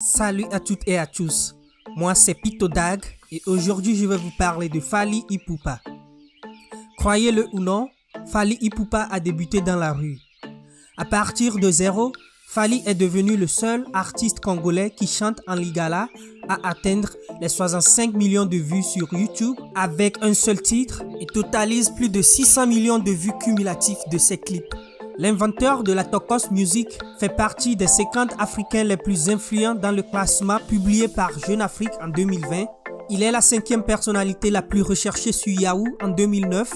Salut à toutes et à tous, moi c'est Pito Dag et aujourd'hui je vais vous parler de Fally Ipupa. Croyez-le ou non, Fally Ipupa a débuté dans la rue. À partir de zéro, Fally est devenu le seul artiste congolais qui chante en lingala à atteindre les 65 millions de vues sur YouTube avec un seul titre et totalise plus de 600 millions de vues cumulatives de ses clips. L'inventeur de la Tokos Music fait partie des 50 Africains les plus influents dans le classement publié par Jeune Afrique en 2020. Il est la 5e personnalité la plus recherchée sur Yahoo en 2009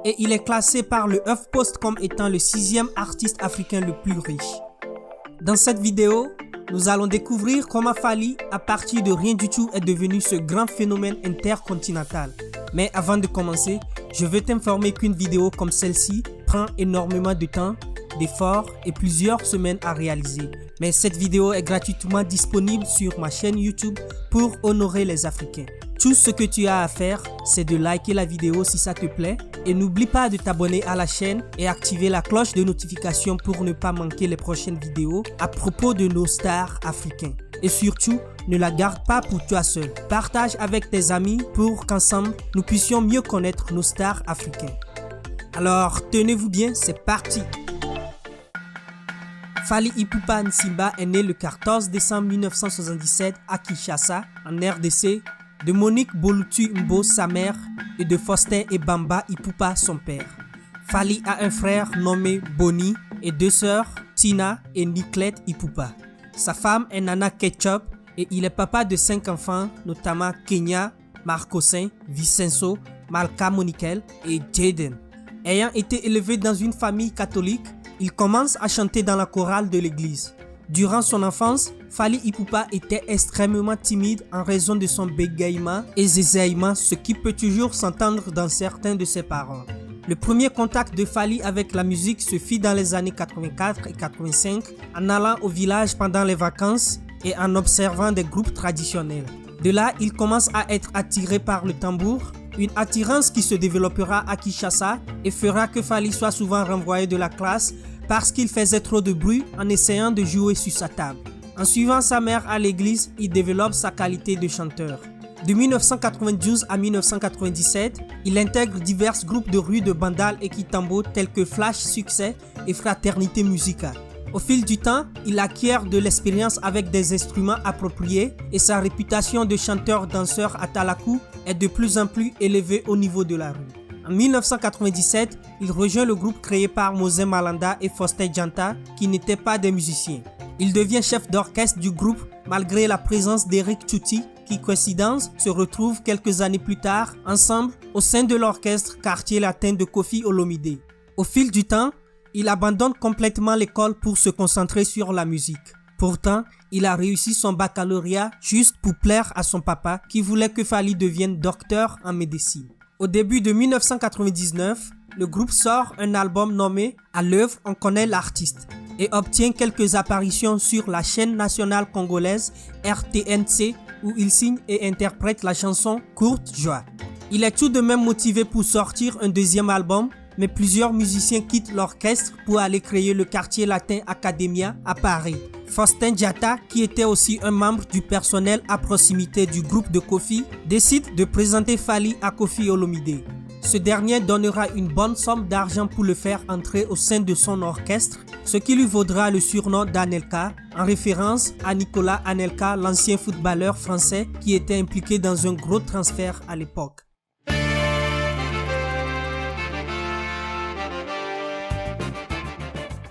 et il est classé par le HuffPost comme étant le 6e artiste africain le plus riche. Dans cette vidéo, nous allons découvrir comment Fally, à partir de rien du tout, est devenu ce grand phénomène intercontinental. Mais avant de commencer, je veux t'informer qu'une vidéo comme celle-ci prend énormément de temps, d'efforts et plusieurs semaines à réaliser. Mais cette vidéo est gratuitement disponible sur ma chaîne YouTube pour honorer les Africains. Tout ce que tu as à faire, c'est de liker la vidéo si ça te plaît et n'oublie pas de t'abonner à la chaîne et activer la cloche de notification pour ne pas manquer les prochaines vidéos à propos de nos stars africains. Et surtout, ne la garde pas pour toi seul. Partage avec tes amis pour qu'ensemble, nous puissions mieux connaître nos stars africains. Alors, tenez-vous bien, c'est parti! Fally Ipupa Nsimba est né le 14 décembre 1977 à Kinshasa, en RDC, de Monique Bolutu Mbo, sa mère, et de Faustin Ebamba Ipupa, son père. Fally a un frère nommé Boni et deux sœurs, Tina et Niclette Ipupa. Sa femme est Nana Ketchup et il est papa de 5 enfants, notamment Kenya, Marcosin, Vicenzo, Malka Monikel et Jaden. Ayant été élevé dans une famille catholique, il commence à chanter dans la chorale de l'église. Durant son enfance, Fally Ipupa était extrêmement timide en raison de son bégaiement et zézaillement, ce qui peut toujours s'entendre dans certains de ses parents. Le premier contact de Fally avec la musique se fit dans les années 84 et 85 en allant au village pendant les vacances et en observant des groupes traditionnels. De là, il commence à être attiré par le tambour, une attirance qui se développera à Kinshasa et fera que Fally soit souvent renvoyé de la classe parce qu'il faisait trop de bruit en essayant de jouer sur sa table. En suivant sa mère à l'église, il développe sa qualité de chanteur. De 1992 à 1997, il intègre divers groupes de rue de Bandal et Kitambo tels que Flash Succès et Fraternité Musicale. Au fil du temps, il acquiert de l'expérience avec des instruments appropriés et sa réputation de chanteur-danseur à Talakou est de plus en plus élevée au niveau de la rue. En 1997, il rejoint le groupe créé par Mose Malanda et Faustin Djanta qui n'étaient pas des musiciens. Il devient chef d'orchestre du groupe malgré la présence d'Eric Tuti qui, coïncidence, se retrouve quelques années plus tard ensemble au sein de l'orchestre Quartier Latin de Koffi Olomide. Au fil du temps, il abandonne complètement l'école pour se concentrer sur la musique. Pourtant, il a réussi son baccalauréat juste pour plaire à son papa qui voulait que Fally devienne docteur en médecine. Au début de 1999, le groupe sort un album nommé « À l'œuvre, on connaît l'artiste » et obtient quelques apparitions sur la chaîne nationale congolaise RTNC où il signe et interprète la chanson « Courte Joie ». Il est tout de même motivé pour sortir un deuxième album, mais plusieurs musiciens quittent l'orchestre pour aller créer le Quartier Latin Academia à Paris. Faustin Djata, qui était aussi un membre du personnel à proximité du groupe de Koffi, décide de présenter Fally à Koffi Olomide. Ce dernier donnera une bonne somme d'argent pour le faire entrer au sein de son orchestre, ce qui lui vaudra le surnom d'Anelka, en référence à Nicolas Anelka, l'ancien footballeur français qui était impliqué dans un gros transfert à l'époque.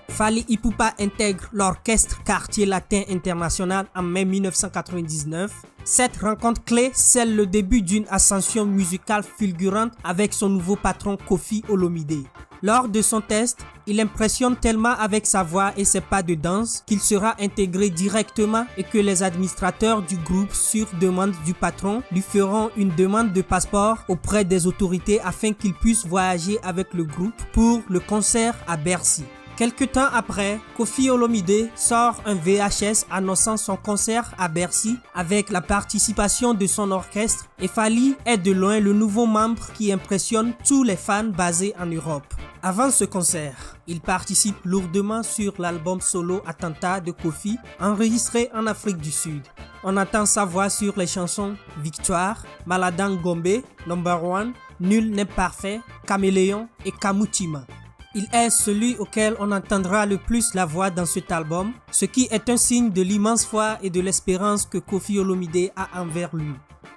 Fally Ipupa intègre l'orchestre Quartier Latin International en mai 1999. Cette rencontre clé scelle le début d'une ascension musicale fulgurante avec son nouveau patron Koffi Olomide. Lors de son test, il impressionne tellement avec sa voix et ses pas de danse qu'il sera intégré directement et que les administrateurs du groupe, sur demande du patron, lui feront une demande de passeport auprès des autorités afin qu'il puisse voyager avec le groupe pour le concert à Bercy. Quelque temps après, Koffi Olomide sort un VHS annonçant son concert à Bercy avec la participation de son orchestre et Fally est de loin le nouveau membre qui impressionne tous les fans basés en Europe. Avant ce concert, Il participe lourdement sur l'album solo Attentat de Kofi, enregistré en Afrique du Sud. On entend sa voix sur les chansons Victoire, Maladan Gombe, Number One, Nul n'est parfait, Caméléon et Kamutima. Il est celui auquel on entendra le plus la voix dans cet album, ce qui est un signe de l'immense foi et de l'espérance que Koffi Olomide a envers lui.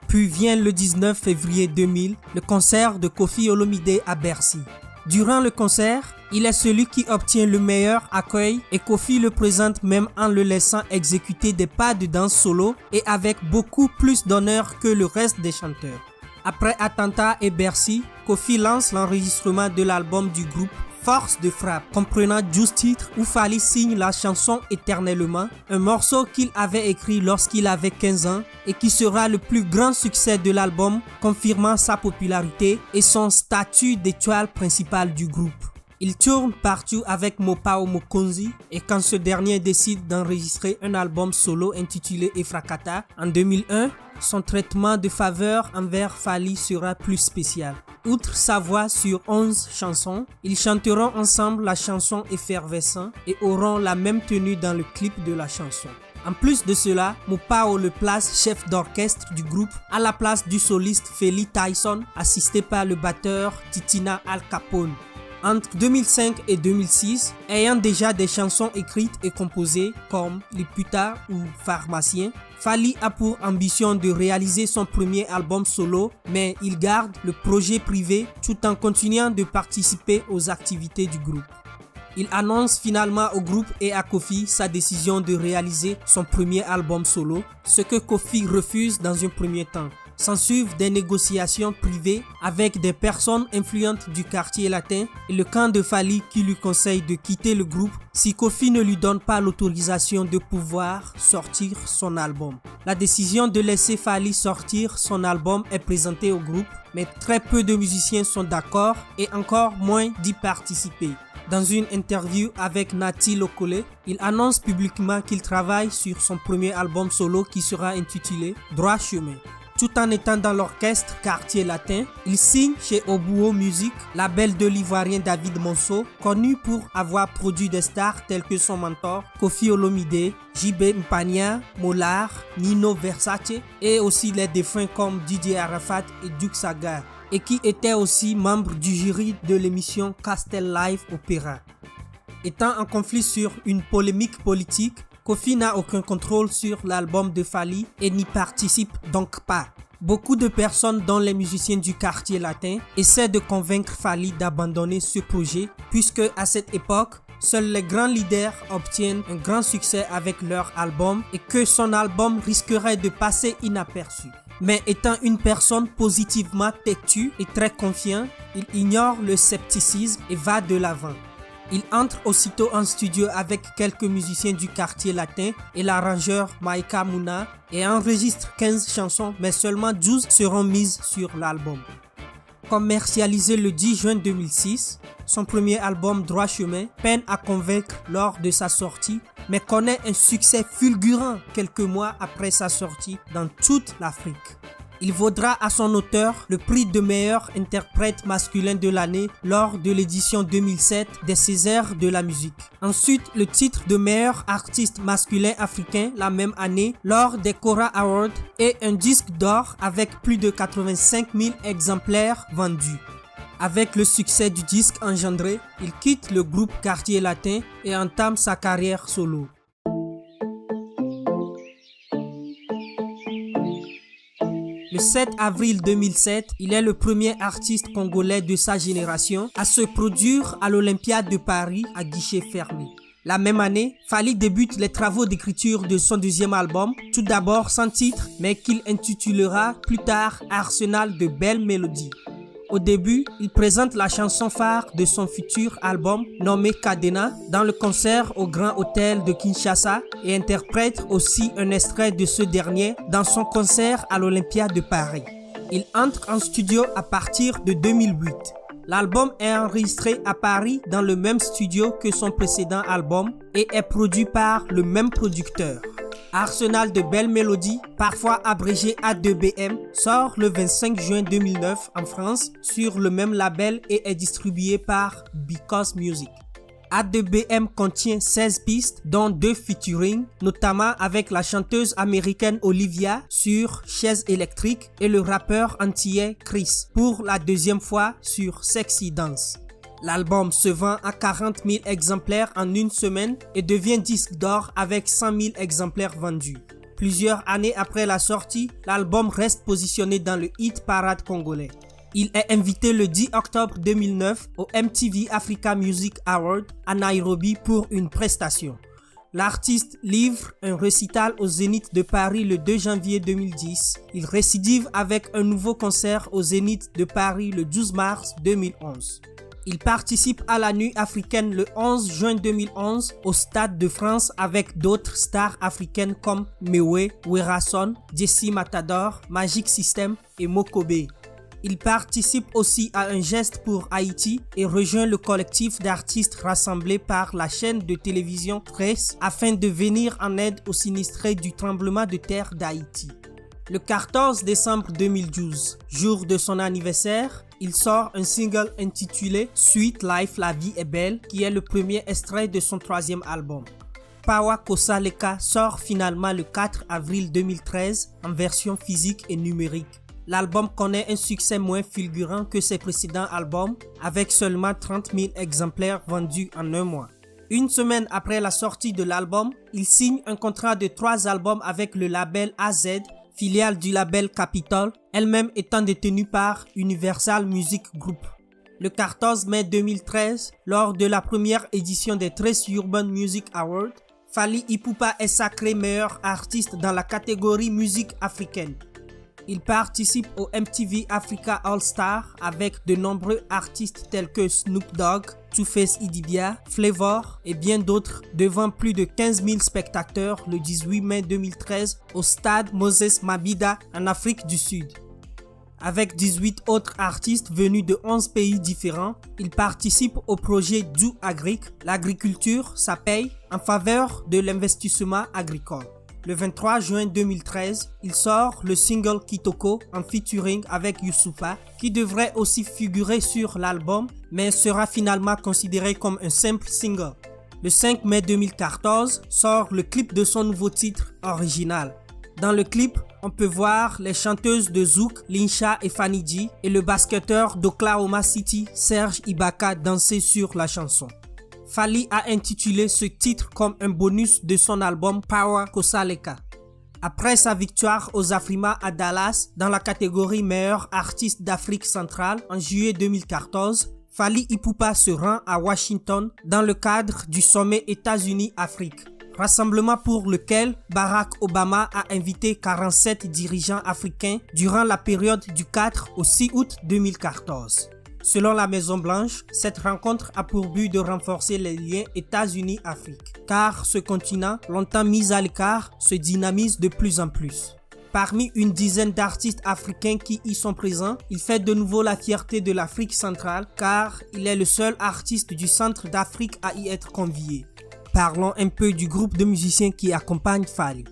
Puis vient le 19 février 2000, le concert de Koffi Olomide à Bercy. Durant le concert, il est celui qui obtient le meilleur accueil et Koffi le présente même en le laissant exécuter des pas de danse solo et avec beaucoup plus d'honneur que le reste des chanteurs. Après Attentat et Bercy, Koffi lance l'enregistrement de l'album du groupe Force de frappe, comprenant 12 titres où Fally signe la chanson Éternellement, un morceau qu'il avait écrit lorsqu'il avait 15 ans et qui sera le plus grand succès de l'album, confirmant sa popularité et son statut d'étoile principale du groupe. Il tourne partout avec Mopao Mokonzi et quand ce dernier décide d'enregistrer un album solo intitulé Efrakata en 2001, son traitement de faveur envers Fally sera plus spécial. Outre sa voix sur 11 chansons, ils chanteront ensemble la chanson Effervescent et auront la même tenue dans le clip de la chanson. En plus de cela, Mopao le place chef d'orchestre du groupe à la place du soliste Feli Tyson, assisté par le batteur Titina Al Capone. Entre 2005 et 2006, ayant déjà des chansons écrites et composées comme Les Putas ou Pharmacien, Fally a pour ambition de réaliser son premier album solo, mais il garde le projet privé tout en continuant de participer aux activités du groupe. Il annonce finalement au groupe et à Koffi sa décision de réaliser son premier album solo, ce que Koffi refuse dans un premier temps. S'ensuivent des négociations privées avec des personnes influentes du quartier latin et le camp de Fally qui lui conseille de quitter le groupe si Koffi ne lui donne pas l'autorisation de pouvoir sortir son album. La décision de laisser Fally sortir son album est présentée au groupe, mais très peu de musiciens sont d'accord et encore moins d'y participer. Dans une interview avec Nati Lokole, il annonce publiquement qu'il travaille sur son premier album solo qui sera intitulé Droit Chemin. Tout en étant dans l'orchestre Quartier Latin, il signe chez Obuo Music, label de l'ivoirien David Monceau, connu pour avoir produit des stars tels que son mentor Koffi Olomide, JB Mpania, Molar, Nino Versace et aussi les défunts comme Didier Arafat et Duke Saga, et qui était aussi membre du jury de l'émission Castel Live Opéra. Étant en conflit sur une polémique politique, Koffi n'a aucun contrôle sur l'album de Fally et n'y participe donc pas. Beaucoup de personnes, dont les musiciens du quartier latin, essaient de convaincre Fally d'abandonner ce projet puisque à cette époque, seuls les grands leaders obtiennent un grand succès avec leur album et que son album risquerait de passer inaperçu. Mais étant une personne positivement têtue et très confiant, il ignore le scepticisme et va de l'avant. Il entre aussitôt en studio avec quelques musiciens du quartier latin et l'arrangeur Maïka Mouna et enregistre 15 chansons, mais seulement 12 seront mises sur l'album. Commercialisé le 10 juin 2006, son premier album Droit Chemin peine à convaincre lors de sa sortie, mais connaît un succès fulgurant quelques mois après sa sortie dans toute l'Afrique. Il vaudra à son auteur le prix de meilleur interprète masculin de l'année lors de l'édition 2007 des Césaires de la musique. Ensuite, le titre de meilleur artiste masculin africain la même année lors des Cora Awards et un disque d'or avec plus de 85 000 exemplaires vendus. Avec le succès du disque engendré, il quitte le groupe Quartier Latin et entame sa carrière solo. Le 7 avril 2007, il est le premier artiste congolais de sa génération à se produire à l'Olympiade de Paris à guichet fermé. La même année, Fally débute les travaux d'écriture de son deuxième album, tout d'abord sans titre, mais qu'il intitulera plus tard Arsenal de belles mélodies. Au début, il présente la chanson phare de son futur album nommé Cadena dans le concert au Grand Hôtel de Kinshasa et interprète aussi un extrait de ce dernier dans son concert à l'Olympia de Paris. Il entre en studio à partir de 2008. L'album est enregistré à Paris dans le même studio que son précédent album et est produit par le même producteur. Arsenal de belles mélodies, parfois abrégé A2BM, sort le 25 juin 2009 en France sur le même label et est distribué par Because Music. A2BM contient 16 pistes, dont 2 featuring, notamment avec la chanteuse américaine Olivia sur Chaise électrique et le rappeur antillais Chris pour la deuxième fois sur Sexy Dance. L'album se vend à 40 000 exemplaires en une semaine et devient disque d'or avec 100 000 exemplaires vendus. Plusieurs années après la sortie, l'album reste positionné dans le hit parade congolais. Il est invité le 10 octobre 2009 au MTV Africa Music Award à Nairobi pour une prestation. L'artiste livre un récital au Zénith de Paris le 2 janvier 2010. Il récidive avec un nouveau concert au Zénith de Paris le 12 mars 2011. Il participe à la Nuit africaine le 11 juin 2011 au Stade de France avec d'autres stars africaines comme Mewe, Werason, Jessie Matador, Magic System et Mokobe. Il participe aussi à un geste pour Haïti et rejoint le collectif d'artistes rassemblés par la chaîne de télévision Trace afin de venir en aide aux sinistrés du tremblement de terre d'Haïti. Le 14 décembre 2012, jour de son anniversaire, il sort un single intitulé Sweet Life, la vie est belle, qui est le premier extrait de son troisième album. Pawa Kosaleka sort finalement le 4 avril 2013 en version physique et numérique. L'album connaît un succès moins fulgurant que ses précédents albums, avec seulement 30 000 exemplaires vendus en un mois. Une semaine après la sortie de l'album, il signe un contrat de 3 albums avec le label AZ, filiale du label Capitol, elle-même étant détenue par Universal Music Group. Le 14 mai 2013, lors de la première édition des Trace Urban Music Awards, Fally Ipupa est sacré meilleur artiste dans la catégorie musique africaine. Il participe au MTV Africa All-Star avec de nombreux artistes tels que Snoop Dogg, 2Face Idibia, Flavor et bien d'autres devant plus de 15 000 spectateurs le 18 mai 2013 au stade Moses Mabhida en Afrique du Sud. Avec 18 autres artistes venus de 11 pays différents, il participe au projet Do Agric, l'agriculture, ça paye, en faveur de l'investissement agricole. Le 23 juin 2013, il sort le single Kitoko en featuring avec Youssoupha, qui devrait aussi figurer sur l'album, mais sera finalement considéré comme un simple single. Le 5 mai 2014, sort le clip de son nouveau titre original. Dans le clip, on peut voir les chanteuses de Zouk, Linsha et Fanny G, et le basketteur d'Oklahoma City, Serge Ibaka, danser sur la chanson. Fally a intitulé ce titre comme un bonus de son album Pawa Kosaleka. Après sa victoire aux Afrima à Dallas dans la catégorie meilleur artiste d'Afrique centrale en juillet 2014, Fally Ipupa se rend à Washington dans le cadre du sommet États-Unis-Afrique, rassemblement pour lequel Barack Obama a invité 47 dirigeants africains durant la période du 4 au 6 août 2014. Selon la Maison-Blanche, cette rencontre a pour but de renforcer les liens États-Unis-Afrique, car ce continent, longtemps mis à l'écart, se dynamise de plus en plus. Parmi une dizaine d'artistes africains qui y sont présents, il fait de nouveau la fierté de l'Afrique centrale, car il est le seul artiste du centre d'Afrique à y être convié. Parlons un peu du groupe de musiciens qui accompagne Fally.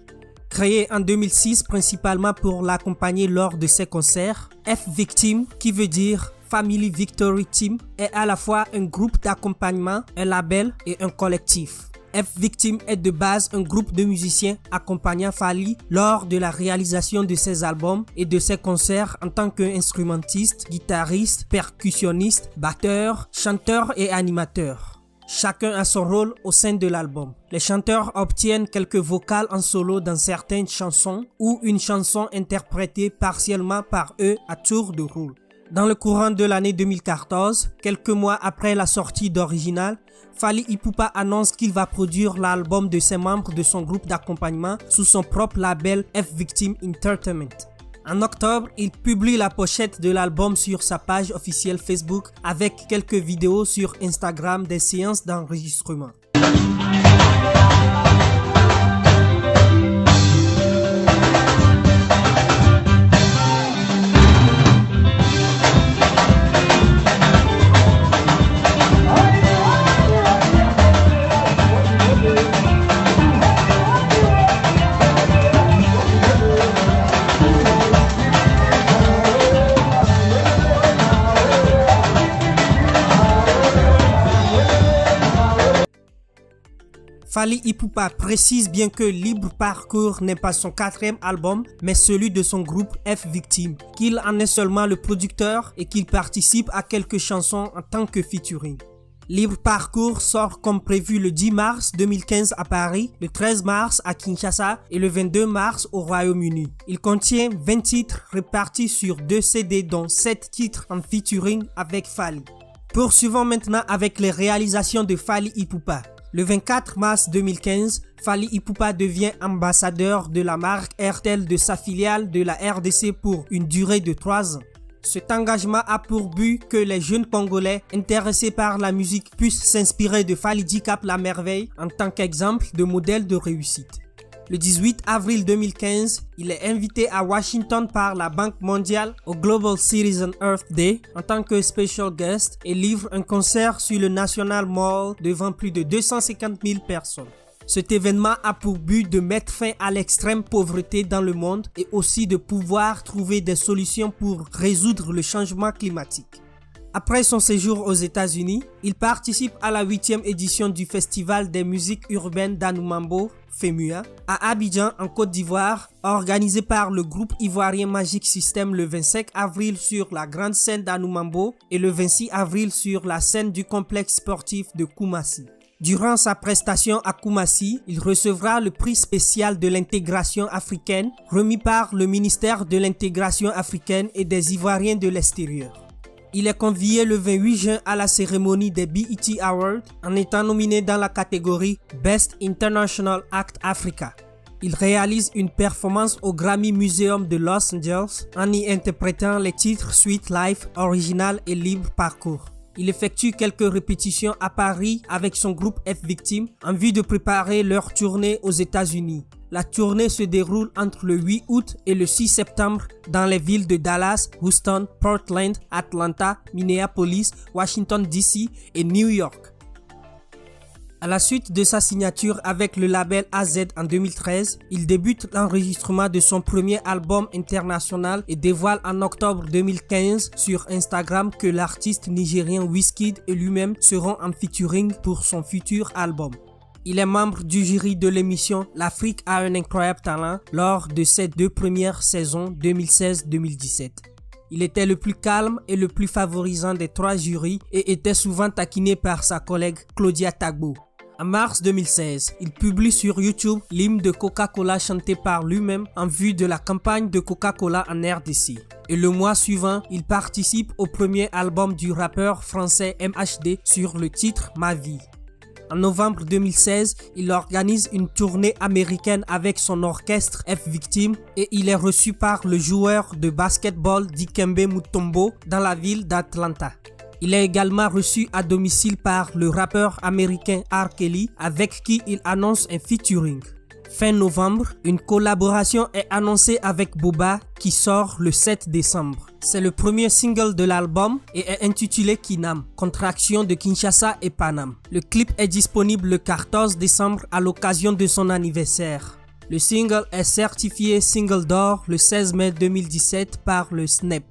Créé en 2006 principalement pour l'accompagner lors de ses concerts, F-Victim, qui veut dire Family Victory Team, est à la fois un groupe d'accompagnement, un label et un collectif. F-Victim est de base un groupe de musiciens accompagnant Fally lors de la réalisation de ses albums et de ses concerts en tant qu'instrumentiste, guitariste, percussionniste, batteur, chanteur et animateur. Chacun a son rôle au sein de l'album. Les chanteurs obtiennent quelques vocales en solo dans certaines chansons ou une chanson interprétée partiellement par eux à tour de rôle. Dans le courant de l'année 2014, quelques mois après la sortie d'Original, Fally Ipupa annonce qu'il va produire l'album de ses membres de son groupe d'accompagnement sous son propre label F-Victim Entertainment. En octobre, il publie la pochette de l'album sur sa page officielle Facebook avec quelques vidéos sur Instagram des séances d'enregistrement. Fally Ipupa précise bien que Libre Parcours n'est pas son 4e album, mais celui de son groupe F-Victim, qu'il en est seulement le producteur et qu'il participe à quelques chansons en tant que featuring. Libre Parcours sort comme prévu le 10 mars 2015 à Paris, le 13 mars à Kinshasa et le 22 mars au Royaume-Uni. Il contient 20 titres répartis sur 2 CD dont 7 titres en featuring avec Fally. Poursuivons maintenant avec les réalisations de Fally Ipupa. Le 24 mars 2015, Fally Ipupa devient ambassadeur de la marque Airtel de sa filiale de la RDC pour une durée de 3 ans. Cet engagement a pour but que les jeunes Congolais intéressés par la musique puissent s'inspirer de Fally Dicap La Merveille en tant qu'exemple de modèle de réussite. Le 18 avril 2015, il est invité à Washington par la Banque mondiale au Global Citizen Earth Day en tant que special guest et livre un concert sur le National Mall devant plus de 250 000 personnes. Cet événement a pour but de mettre fin à l'extrême pauvreté dans le monde et aussi de pouvoir trouver des solutions pour résoudre le changement climatique. Après son séjour aux États-Unis, il participe à la 8e édition du Festival des musiques urbaines d'Anoumambo, FEMUA, à Abidjan en Côte d'Ivoire, organisé par le groupe ivoirien Magic System le 25 avril sur la grande scène d'Anoumambo et le 26 avril sur la scène du complexe sportif de Koumassi. Durant sa prestation à Koumassi, il recevra le prix spécial de l'intégration africaine remis par le ministère de l'intégration africaine et des Ivoiriens de l'extérieur. Il est convié le 28 juin à la cérémonie des BET Awards en étant nominé dans la catégorie Best International Act Africa. Il réalise une performance au Grammy Museum de Los Angeles en y interprétant les titres Sweet Life, Original et Libre Parcours. Il effectue quelques répétitions à Paris avec son groupe F-Victim en vue de préparer leur tournée aux États-Unis. La tournée se déroule entre le 8 août et le 6 septembre dans les villes de Dallas, Houston, Portland, Atlanta, Minneapolis, Washington DC et New York. À la suite de sa signature avec le label AZ en 2013, il débute l'enregistrement de son premier album international et dévoile en octobre 2015 sur Instagram que l'artiste nigérien Wizkid et lui-même seront en featuring pour son futur album. Il est membre du jury de l'émission L'Afrique a un incroyable talent lors de ses 2 premières saisons 2016-2017. Il était le plus calme et le plus favorisant des 3 jurys et était souvent taquiné par sa collègue Claudia Tagbo. En mars 2016, il publie sur YouTube l'hymne de Coca-Cola chanté par lui-même en vue de la campagne de Coca-Cola en RDC. Et le mois suivant, il participe au premier album du rappeur français MHD sur le titre Ma vie. En novembre 2016, il organise une tournée américaine avec son orchestre F-Victim et il est reçu par le joueur de basketball Dikembe Mutombo dans la ville d'Atlanta. Il est également reçu à domicile par le rappeur américain R. Kelly avec qui il annonce un featuring. Fin novembre, une collaboration est annoncée avec Booba qui sort le 7 décembre. C'est le premier single de l'album et est intitulé Kinam, contraction de Kinshasa et Paname. Le clip est disponible le 14 décembre à l'occasion de son anniversaire. Le single est certifié single d'or le 16 mai 2017 par le Snap.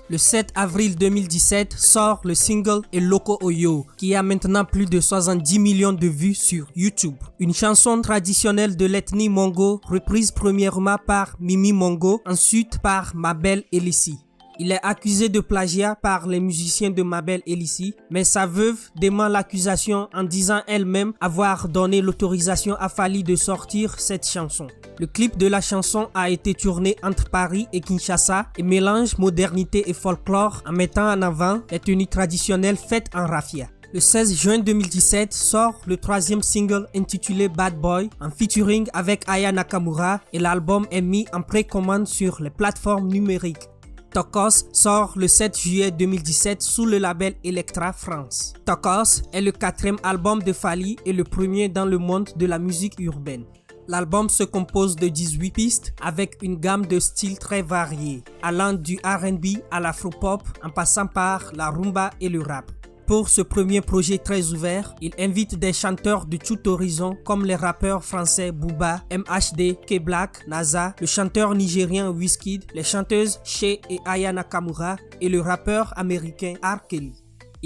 Le 7 avril 2017 sort le single Eloko Oyo qui a maintenant plus de 70 millions de vues sur YouTube. Une chanson traditionnelle de l'ethnie Mongo reprise premièrement par Mimi Mongo, ensuite par Mabel Elissi. Il est accusé de plagiat par les musiciens de Mabel Elissi, mais sa veuve dément l'accusation en disant elle-même avoir donné l'autorisation à Fally de sortir cette chanson. Le clip de la chanson a été tourné entre Paris et Kinshasa et mélange modernité et folklore en mettant en avant les tenues traditionnelles faites en raffia. Le 16 juin 2017 sort le 3e single intitulé Bad Boy en featuring avec Aya Nakamura et l'album est mis en précommande sur les plateformes numériques. Tokos sort le 7 juillet 2017 sous le label Elektra France. Tokos est le 4e album de Fally et le premier dans le monde de la musique urbaine. L'album se compose de 18 pistes avec une gamme de styles très variés, allant du R&B à l'afro-pop en passant par la rumba et le rap. Pour ce premier projet très ouvert, il invite des chanteurs de tout horizon comme les rappeurs français Booba, MHD, K-Black, NASA, le chanteur nigérien Wizkid, les chanteuses Shea et Aya Nakamura et le rappeur américain R. Kelly.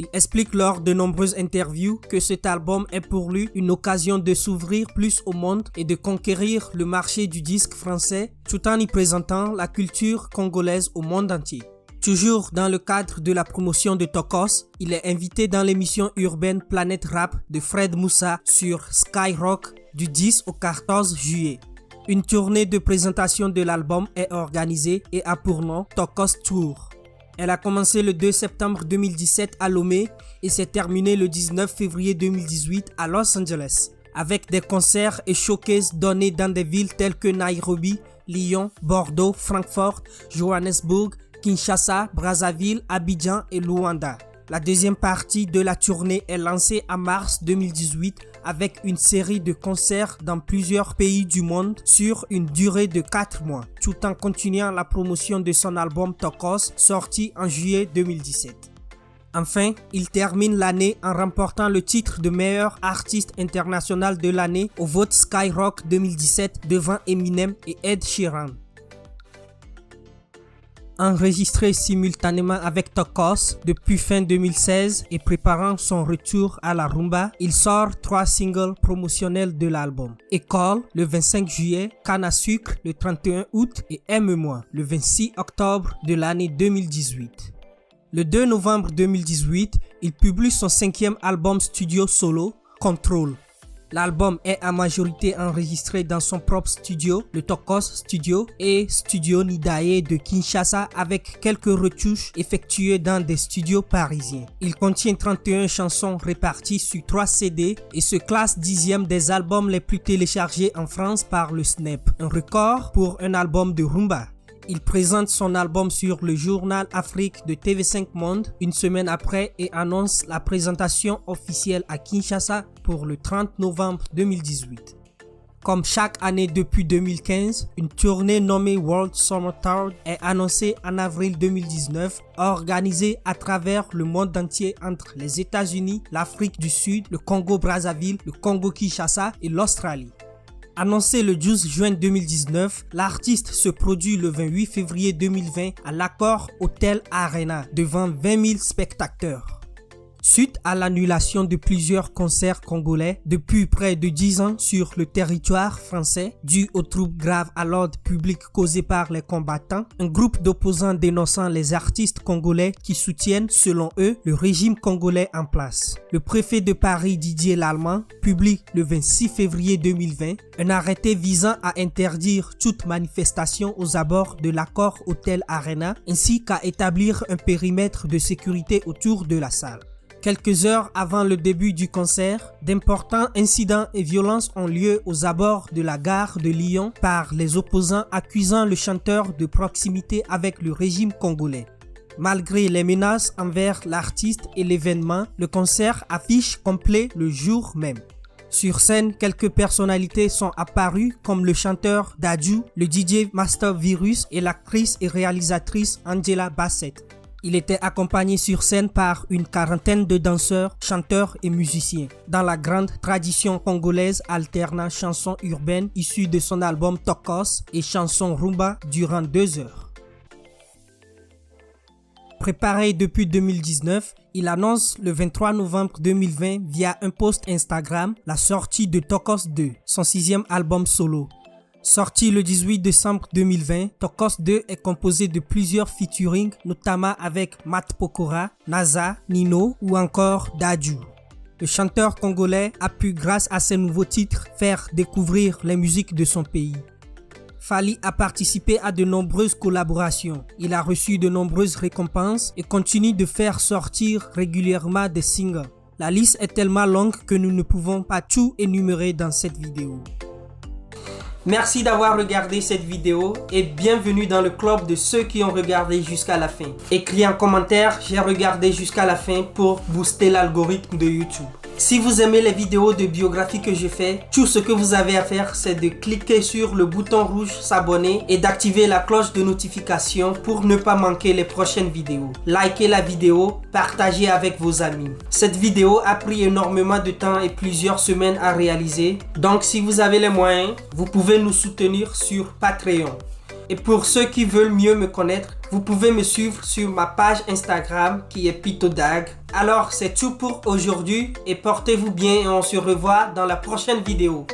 Il explique lors de nombreuses interviews que cet album est pour lui une occasion de s'ouvrir plus au monde et de conquérir le marché du disque français tout en y présentant la culture congolaise au monde entier. Toujours dans le cadre de la promotion de Tokos, il est invité dans l'émission urbaine Planète Rap de Fred Moussa sur Skyrock du 10 au 14 juillet. Une tournée de présentation de l'album est organisée et a pour nom Tokos Tour. Elle a commencé le 2 septembre 2017 à Lomé et s'est terminée le 19 février 2018 à Los Angeles, avec des concerts et showcases donnés dans des villes telles que Nairobi, Lyon, Bordeaux, Francfort, Johannesburg, Kinshasa, Brazzaville, Abidjan et Luanda. La deuxième partie de la tournée est lancée en mars 2018 avec une série de concerts dans plusieurs pays du monde sur une durée de 4 mois, tout en continuant la promotion de son album Tokos, sorti en juillet 2017. Enfin, il termine l'année en remportant le titre de meilleur artiste international de l'année au vote Skyrock 2017 devant Eminem et Ed Sheeran. Enregistré simultanément avec Tokos depuis fin 2016 et préparant son retour à la rumba, il sort 3 singles promotionnels de l'album. École le 25 juillet, Canne à sucre le 31 août et Aime-moi le 26 octobre de l'année 2018. Le 2 novembre 2018, il publie son 5e album studio solo, Control. L'album est en majorité enregistré dans son propre studio, le Tokos Studio et Studio Nidaye de Kinshasa avec quelques retouches effectuées dans des studios parisiens. Il contient 31 chansons réparties sur 3 CD et se classe 10e des albums les plus téléchargés en France par le Snap, un record pour un album de rumba. Il présente son album sur le journal Afrique de TV5 Monde une semaine après et annonce la présentation officielle à Kinshasa pour le 30 novembre 2018. Comme chaque année depuis 2015, une tournée nommée World Summer Tour est annoncée en avril 2019, organisée à travers le monde entier entre les États-Unis, l'Afrique du Sud, le Congo-Brazzaville, le Congo-Kinshasa et l'Australie. Annoncé le 12 juin 2019, l'artiste se produit le 28 février 2020 à l'Accor Hotel Arena devant 20 000 spectateurs. Suite à l'annulation de plusieurs concerts congolais depuis près de 10 ans sur le territoire français, dû aux troubles graves à l'ordre public causés par les combattants, un groupe d'opposants dénonçant les artistes congolais qui soutiennent, selon eux, le régime congolais en place. Le préfet de Paris, Didier Lallement, publie le 26 février 2020 un arrêté visant à interdire toute manifestation aux abords de l'Accor Hotel Arena ainsi qu'à établir un périmètre de sécurité autour de la salle. Quelques heures avant le début du concert, d'importants incidents et violences ont lieu aux abords de la gare de Lyon par les opposants accusant le chanteur de proximité avec le régime congolais. Malgré les menaces envers l'artiste et l'événement, le concert affiche complet le jour même. Sur scène, quelques personnalités sont apparues comme le chanteur Dadju, le DJ Master Virus et l'actrice et réalisatrice Angela Bassett. Il était accompagné sur scène par une quarantaine de danseurs, chanteurs et musiciens, dans la grande tradition congolaise alternant chansons urbaines issues de son album Tokos et chansons rumba durant 2 heures. Préparé depuis 2019, il annonce le 23 novembre 2020 via un post Instagram la sortie de Tokos 2, son 6e album solo. Sorti le 18 décembre 2020, Tokos 2 est composé de plusieurs featuring, notamment avec Matt Pokora, Naza, Nino ou encore Dadju. Le chanteur congolais a pu, grâce à ses nouveaux titres, faire découvrir les musiques de son pays. Fally a participé à de nombreuses collaborations. Il a reçu de nombreuses récompenses et continue de faire sortir régulièrement des singles. La liste est tellement longue que nous ne pouvons pas tout énumérer dans cette vidéo. Merci d'avoir regardé cette vidéo et bienvenue dans le club de ceux qui ont regardé jusqu'à la fin. Écris en commentaire, j'ai regardé jusqu'à la fin pour booster l'algorithme de YouTube. Si vous aimez les vidéos de biographie que je fais, tout ce que vous avez à faire, c'est de cliquer sur le bouton rouge s'abonner et d'activer la cloche de notification pour ne pas manquer les prochaines vidéos. Likez la vidéo, partagez avec vos amis. Cette vidéo a pris énormément de temps et plusieurs semaines à réaliser. Donc si vous avez les moyens, vous pouvez nous soutenir sur Patreon. Et pour ceux qui veulent mieux me connaître, vous pouvez me suivre sur ma page Instagram qui est Pitodag. Alors c'est tout pour aujourd'hui et portez-vous bien et on se revoit dans la prochaine vidéo.